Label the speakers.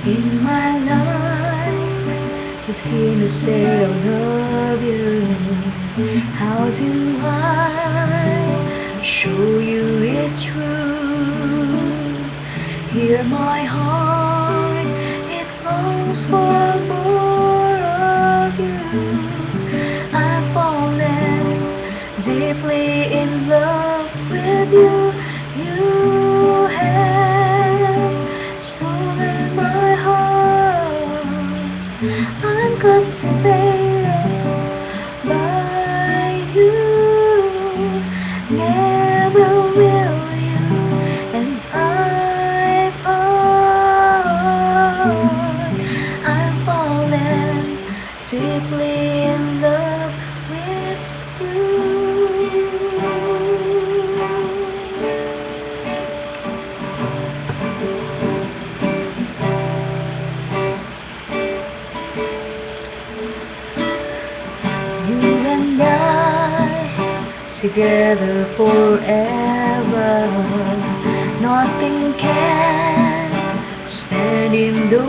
Speaker 1: in my life. If you say I love you, how do I show you it's true? Hear my heart, it longs for more of you. I've fallen deeply in love with you. You have stolen my heart. I'm captivated by you. Never will you and I part. I'm fallen deeply in love with you. You and I together forever. Nothing can stand in the